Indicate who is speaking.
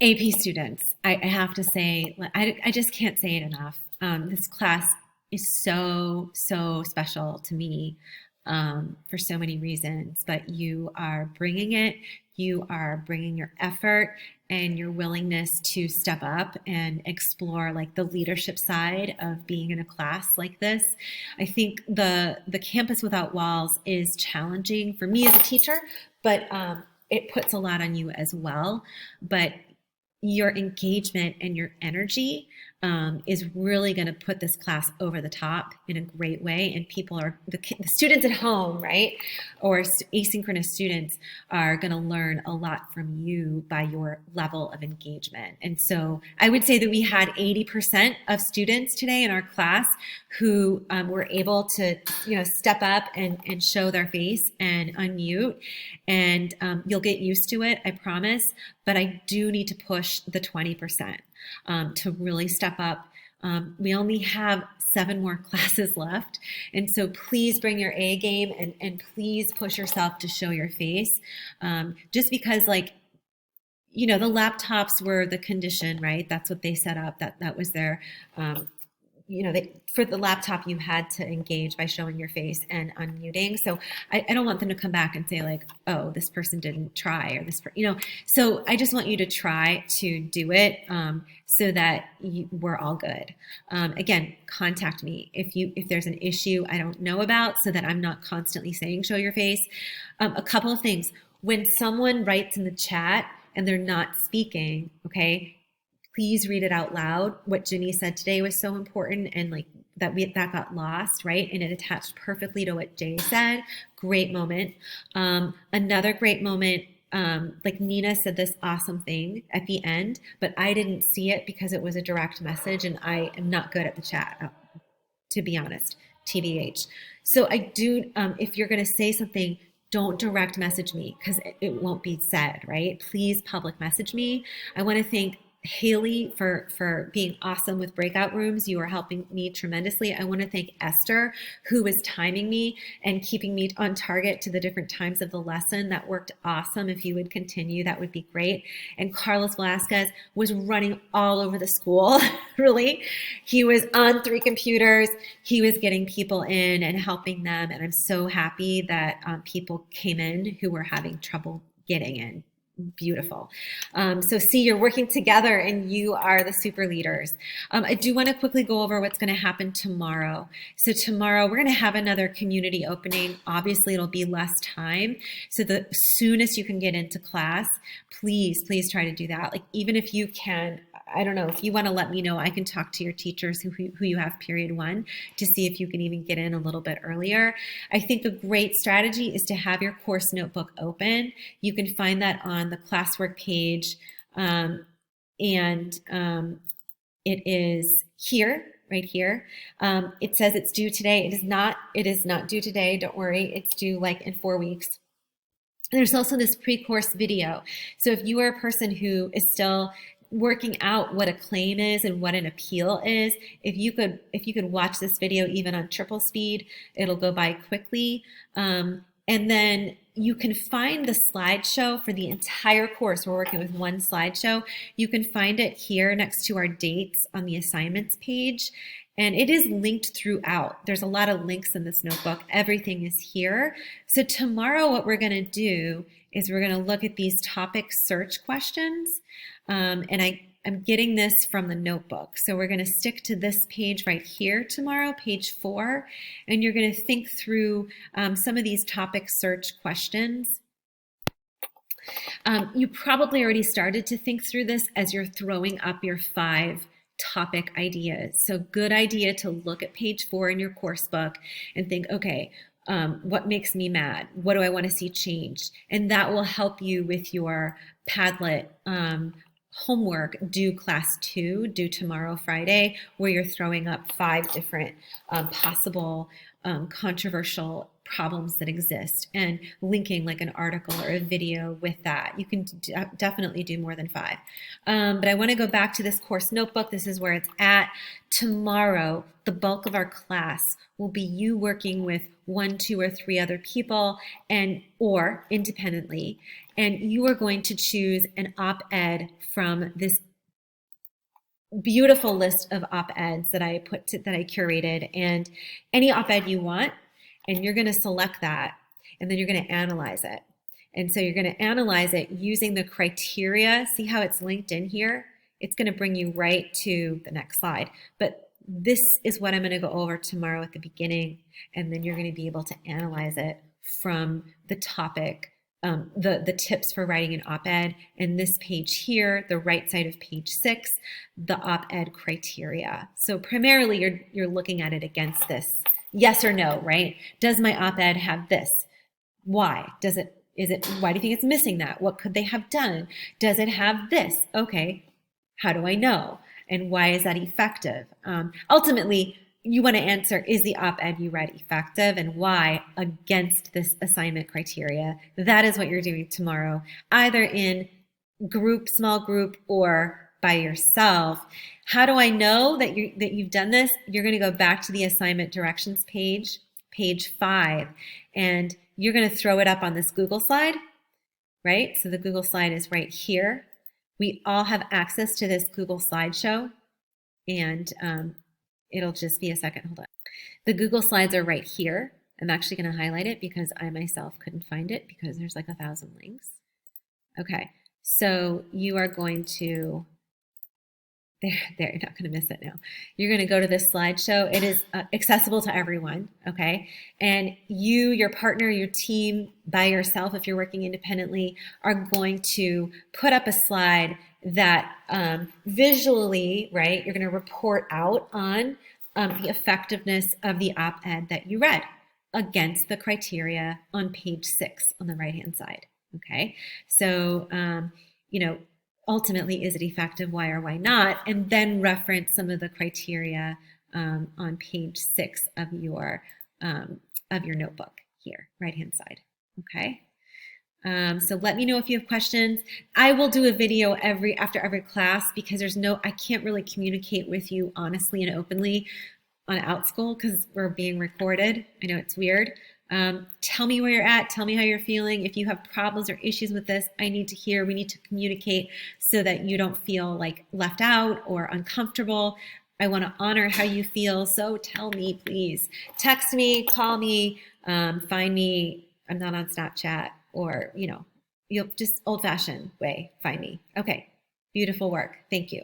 Speaker 1: AP students, I have to say, I just can't say it enough. This class is so, so special to me for so many reasons, but you are bringing it, you are bringing your effort and your willingness to step up and explore like the leadership side of being in a class like this. I think the campus without walls is challenging for me as a teacher, but it puts a lot on you as well. But your engagement and your energy is really going to put this class over the top in a great way. And people are, the students at home, right? Or asynchronous students are going to learn a lot from you by your level of engagement. And so I would say that we had 80% of students today in our class who were able to, step up and show their face and unmute. And you'll get used to it, I promise. But I do need to push the 20% to really step up. We only have 7 more classes left. And so please bring your A game and please push yourself to show your face. Just because the laptops were the condition, right? That's what they set up. That was their, for the laptop, you had to engage by showing your face and unmuting. So I don't want them to come back and say like, oh, this person didn't try or so I just want you to try to do it so that we're all good. Again, contact me if there's an issue I don't know about so that I'm not constantly saying, show your face. A couple of things. When someone writes in the chat and they're not speaking, okay, please read it out loud. What Ginny said today was so important, and that got lost, right? And it attached perfectly to what Jay said. Great moment. Another great moment, Nina said this awesome thing at the end, but I didn't see it because it was a direct message, and I am not good at the chat, to be honest, TBH. So I do, if you're going to say something, don't direct message me because it won't be said, right? Please public message me. I want to thank Haley for being awesome with breakout rooms. You are helping me tremendously. I want to thank Esther, who was timing me and keeping me on target to the different times of the lesson. That worked awesome. If you would continue, that would be great. And Carlos Velasquez was running all over the school, really. He was on 3 computers. He was getting people in and helping them. And I'm so happy that people came in who were having trouble getting in. Beautiful. So see, you're working together and you are the super leaders. I do want to quickly go over what's going to happen tomorrow. So tomorrow we're going to have another community opening. Obviously it'll be less time. So the soonest you can get into class, please try to do that. Like even if you can, I don't know, if you want to let me know, I can talk to your teachers who you have period 1 to see if you can even get in a little bit earlier. I think a great strategy is to have your course notebook open. You can find that on the classwork page, and it is here, right here. It says it's due today. It is not due today. Don't worry. It's due like in 4 weeks. There's also this pre-course video. So if you are a person who is still working out what a claim is and what an appeal is, if you could watch this video even on triple speed, it'll go by quickly. And then you can find the slideshow for the entire course. We're working with one slideshow. You can find it here next to our dates on the assignments page. And it is linked throughout. There's a lot of links in this notebook. Everything is here. So tomorrow what we're going to do is we're going to look at these topic search questions. And I'm getting this from the notebook. So we're going to stick to this page right here tomorrow, page 4. And you're going to think through some of these topic search questions. You probably already started to think through this as you're throwing up your 5 topic ideas. So good idea to look at page 4 in your course book and think, okay, what makes me mad? What do I want to see changed? And that will help you with your Padlet homework due class 2, due tomorrow, Friday, where you're throwing up 5 different possible controversial problems that exist and linking like an article or a video with that. You can definitely do more than 5. But I want to go back to this course notebook. This is where it's at. Tomorrow, the bulk of our class will be you working with 1, 2, or 3 other people or independently, and you are going to choose an op-ed from this beautiful list of op-eds that I curated, and any op-ed you want, and you're going to select that, and then you're going to analyze it. And so you're going to analyze it using the criteria. See how it's linked in here? It's going to bring you right to the next slide. But this is what I'm going to go over tomorrow at the beginning, and then you're going to be able to analyze it from the topic, the tips for writing an op-ed, and this page here, the right side of page 6, the op-ed criteria. So primarily you're looking at it against this. Yes or no, right? Does my op-ed have this? Why? Why do you think it's missing that? What could they have done? Does it have this? Okay, how do I know? And why is that effective? Ultimately, you want to answer, is the op-ed you read effective, and why against this assignment criteria? That is what you're doing tomorrow, either in group, small group, or by yourself. How do I know that you've done this? You're going to go back to the assignment directions page, page 5, and you're going to throw it up on this Google slide, right? So the Google slide is right here. We all have access to this Google slideshow, and it'll just be a second. Hold on. The Google slides are right here. I'm actually going to highlight it because I myself couldn't find it because there's like 1,000 links. Okay, so you are going to, there, you're not going to miss it now. You're going to go to this slideshow. It is accessible to everyone, okay? And you, your partner, your team, by yourself, if you're working independently, are going to put up a slide that visually, right, you're going to report out on the effectiveness of the op-ed that you read against the criteria on page 6 on the right-hand side, okay? So, ultimately, is it effective? Why or why not? And then reference some of the criteria on page 6 of your notebook here, right-hand side. Okay. So let me know if you have questions. I will do a video after every class because I can't really communicate with you honestly and openly on OutSchool because we're being recorded. I know it's weird. Tell me where you're at. Tell me how you're feeling. If you have problems or issues with this, I need to hear. We need to communicate so that you don't feel like left out or uncomfortable. I want to honor how you feel. So tell me, please. Text me, call me, find me. I'm not on Snapchat, or, you'll just old-fashioned way find me. Okay. Beautiful work. Thank you.